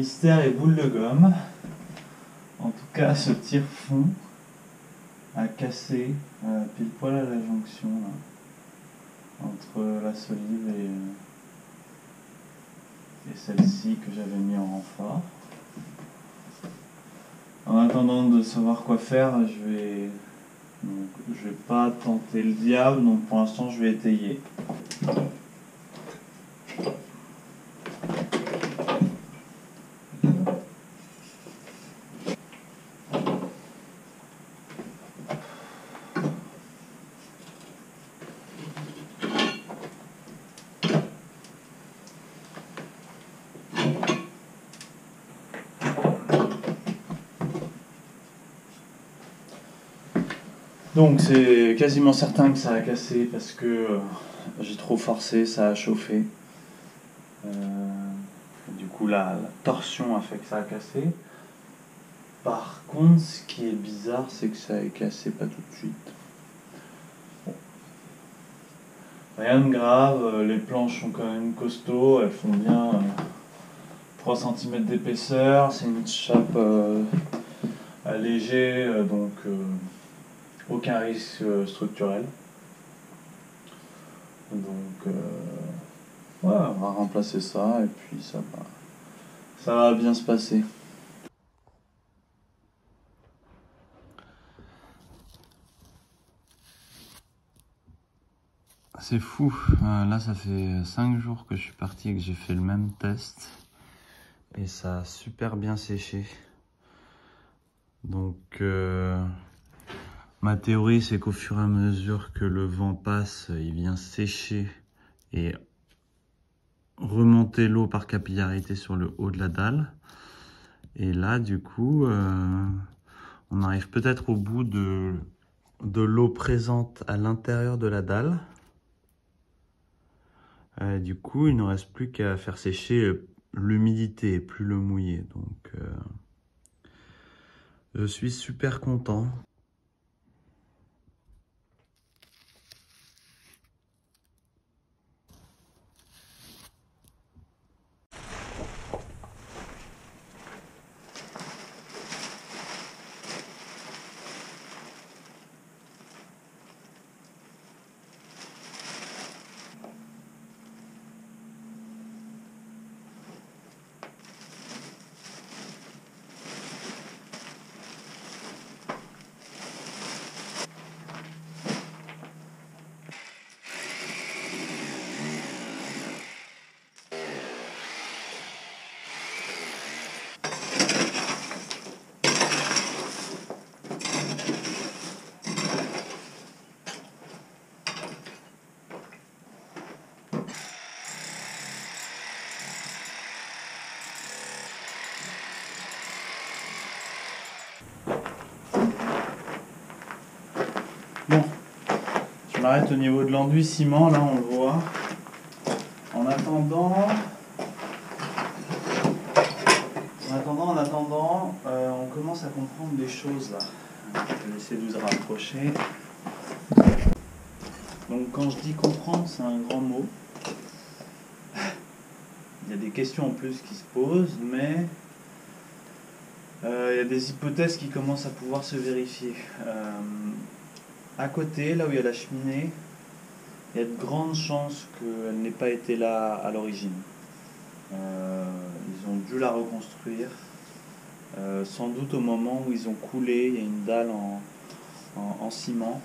Mystère et boule de gomme. En tout cas, ce tire-fond a cassé pile poil à la jonction là, entre la solive et celle-ci que j'avais mis en renfort. En attendant de savoir quoi faire, je vais pas tenter le diable, donc pour l'instant je vais étayer. Donc c'est quasiment certain que ça a cassé parce que j'ai trop forcé, ça a chauffé. Du coup la torsion a fait que ça a cassé. Par contre, ce qui est bizarre, c'est que ça a cassé pas tout de suite. Bon. Rien de grave, les planches sont quand même costauds, elles font bien 3 cm d'épaisseur, c'est une chape allégée, donc aucun risque structurel. Donc ouais, on va remplacer ça et puis ça va bien se passer. C'est fou, là ça fait 5 jours que je suis parti et que j'ai fait le même test et ça a super bien séché. Donc ma théorie c'est qu'au fur et à mesure que le vent passe, il vient sécher et remonter l'eau par capillarité sur le haut de la dalle. Et là du coup on arrive peut-être au bout de l'eau présente à l'intérieur de la dalle. Du coup, il ne reste plus qu'à faire sécher l'humidité et plus le mouiller. Donc, je suis super content. Bon, je m'arrête au niveau de l'enduit ciment, là on le voit. En attendant, on commence à comprendre des choses là. Je vais essayer de vous rapprocher. Donc quand je dis comprendre, c'est un grand mot. Il y a des questions en plus qui se posent, mais il y a des hypothèses qui commencent à pouvoir se vérifier. À côté, là où il y a la cheminée, il y a de grandes chances qu'elle n'ait pas été là à l'origine. Ils ont dû la reconstruire. Sans doute au moment où ils ont coulé, il y a une dalle en ciment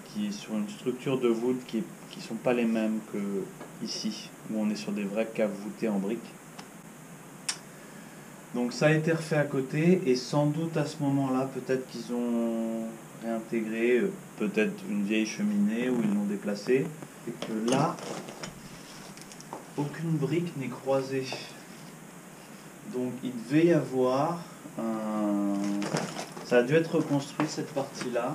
qui est sur une structure de voûte qui ne sont pas les mêmes que ici, où on est sur des vraies caves voûtées en briques. Donc ça a été refait à côté et sans doute à ce moment-là, peut-être qu'ils ont réintégré peut-être une vieille cheminée où ils l'ont déplacée et que là, aucune brique n'est croisée. Donc il devait y avoir un... Ça a dû être reconstruit cette partie-là,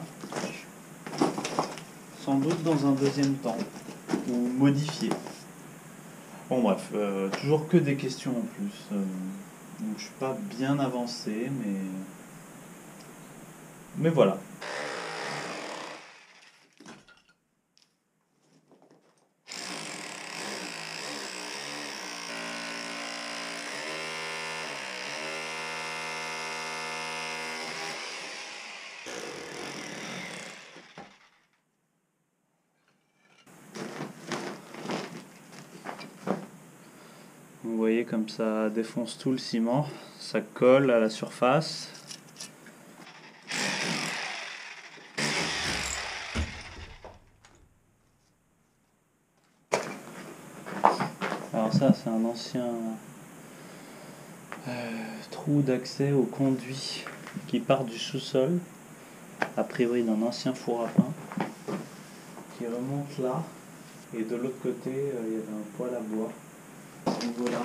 sans doute dans un deuxième temps, ou modifié. Bon bref, toujours que des questions en plus. Donc je suis pas bien avancé, mais voilà. Vous voyez comme ça défonce tout le ciment, ça colle à la surface. Alors ça c'est un ancien trou d'accès au conduit qui part du sous-sol, a priori d'un ancien four à pain, qui remonte là, et de l'autre côté il y avait un poêle à bois. À ce niveau-là.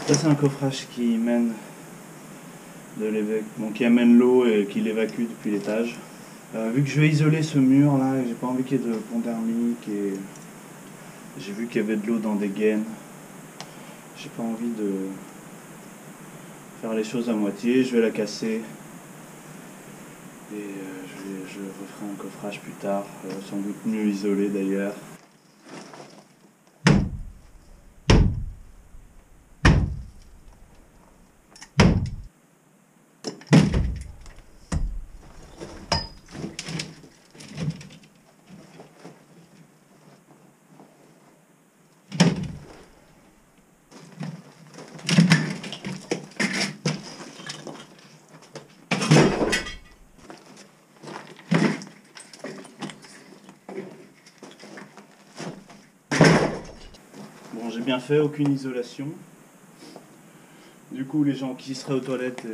Ça c'est un coffrage qui mène qui amène l'eau et qui l'évacue depuis l'étage. Vu que je vais isoler ce mur là, j'ai pas envie qu'il y ait de pont thermique et j'ai vu qu'il y avait de l'eau dans des gaines. J'ai pas envie de faire les choses à moitié, je vais la casser et je referai un coffrage plus tard, sans doute mieux isolé d'ailleurs. Bon, j'ai bien fait, aucune isolation. Du coup, les gens qui seraient aux toilettes,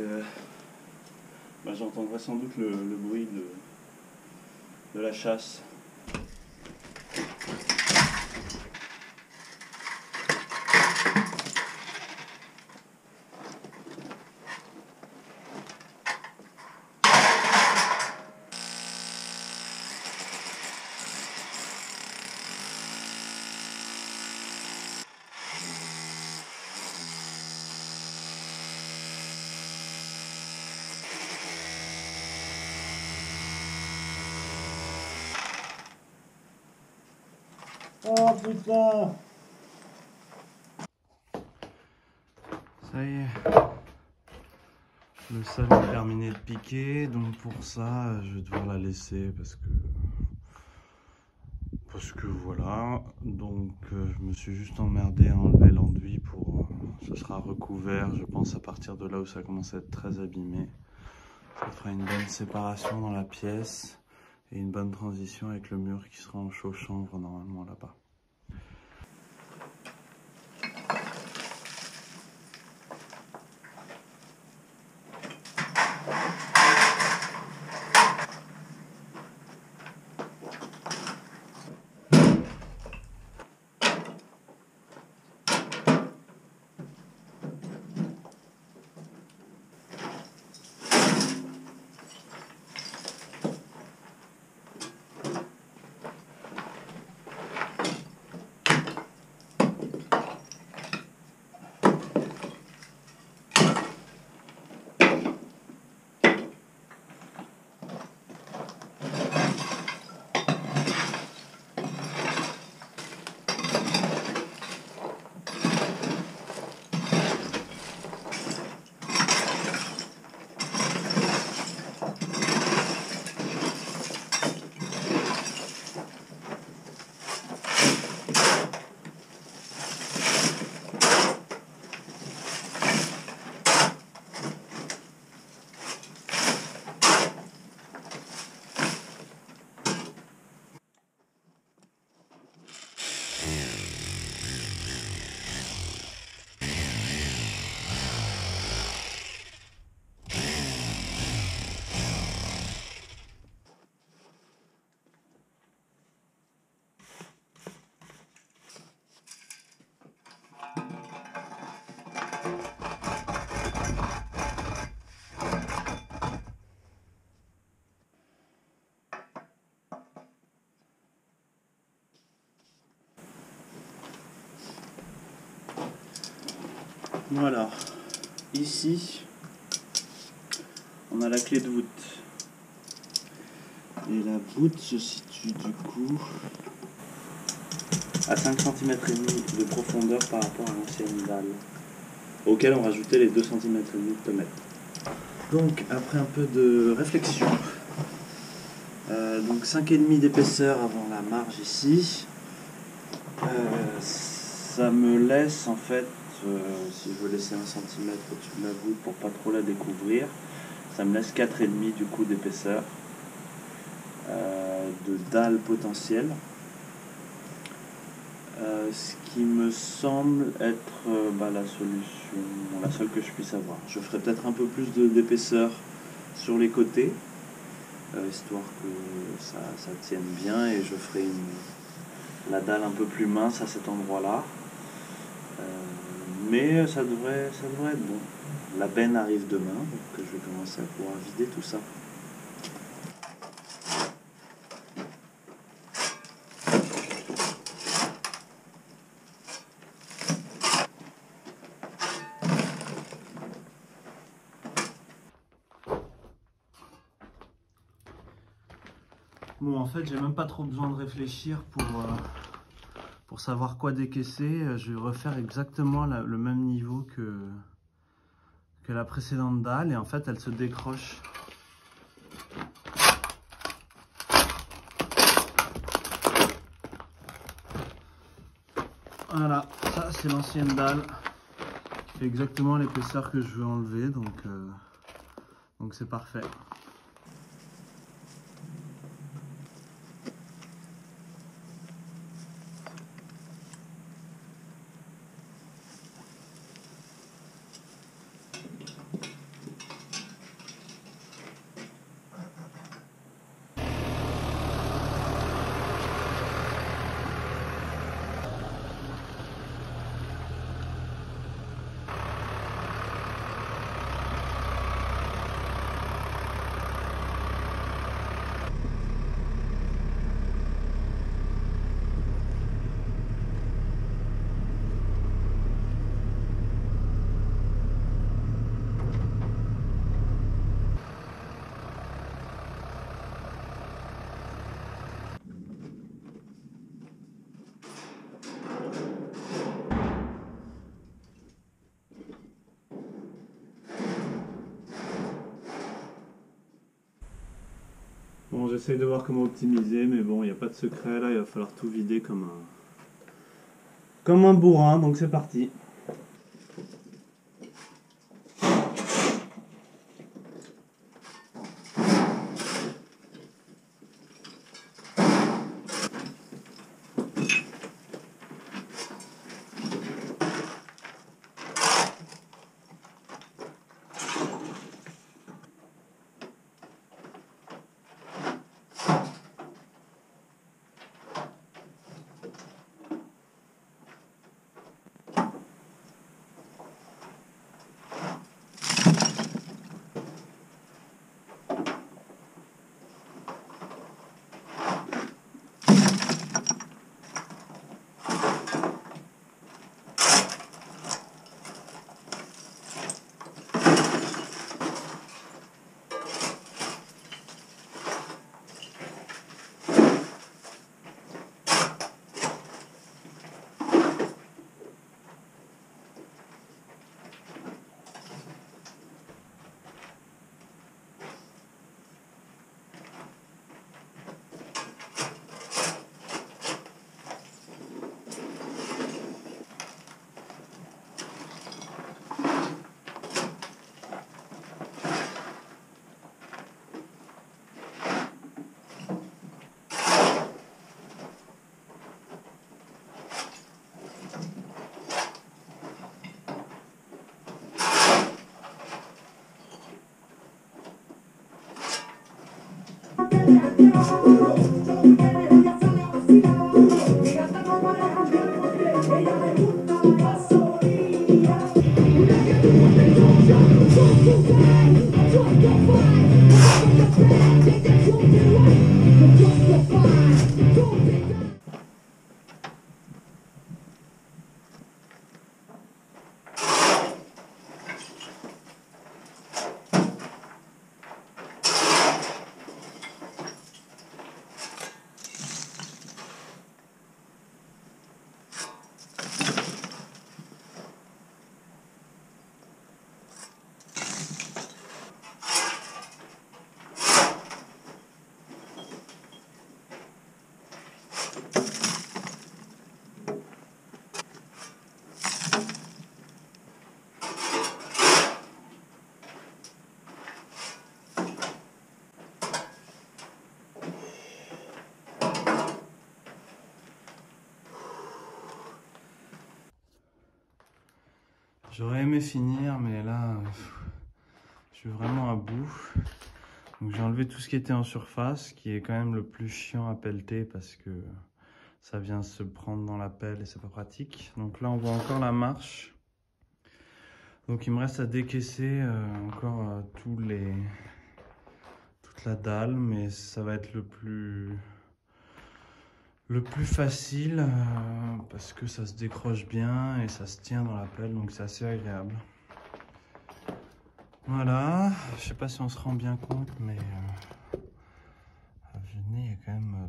j'entendrai sans doute le bruit de la chasse. Oh putain! Ça y est, le sol est terminé de piquer, donc pour ça je vais devoir la laisser parce que voilà, donc je me suis juste emmerdé à enlever l'enduit pour... ça sera recouvert, je pense, à partir de là où ça commence à être très abîmé. Ça fera une bonne séparation dans la pièce et une bonne transition avec le mur qui sera en chaud-chambre normalement là-bas. Voilà, ici on a la clé de voûte et la voûte se situe du coup à 5 cm et demi de profondeur par rapport à l'ancienne dalle auquel on rajoutait les 2 cm et demi de tomate. Donc après un peu de réflexion, donc 5,5 d'épaisseur avant la marge ici, ça me laisse en fait, si je veux laisser 1 cm au-dessus de la voûte pour pas trop la découvrir, ça me laisse 4,5 du coup d'épaisseur de dalle potentielle, ce qui me semble être la solution, la seule que je puisse avoir. Je ferai peut-être un peu plus d'épaisseur sur les côtés, histoire que ça tienne bien, et je ferai la dalle un peu plus mince à cet endroit-là. Mais ça devrait être bon. La benne arrive demain, donc je vais commencer à pouvoir vider tout ça. Bon, en fait, j'ai même pas trop besoin de réfléchir pour savoir quoi décaisser. Je vais refaire exactement le même niveau que la précédente dalle, et en fait, elle se décroche. Voilà, ça c'est l'ancienne dalle qui fait exactement l'épaisseur que je veux enlever, donc c'est parfait. Bon, j'essaye de voir comment optimiser, mais bon, il n'y a pas de secret là, il va falloir tout vider comme un bourrin, donc c'est parti. J'aurais aimé finir, mais là, je suis vraiment à bout. Donc j'ai enlevé tout ce qui était en surface, qui est quand même le plus chiant à pelleter parce que ça vient se prendre dans la pelle et c'est pas pratique. Donc là, on voit encore la marche. Donc il me reste à décaisser encore toute la dalle, mais ça va être le plus facile parce que ça se décroche bien et ça se tient dans la pelle, donc c'est assez agréable. Voilà, je sais pas si on se rend bien compte, mais à Venay, il y a quand même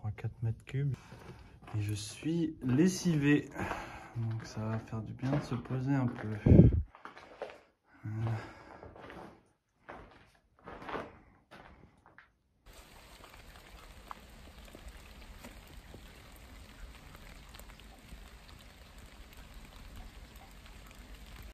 3-4 mètres cubes. Et je suis lessivé, donc ça va faire du bien de se poser un peu. Voilà.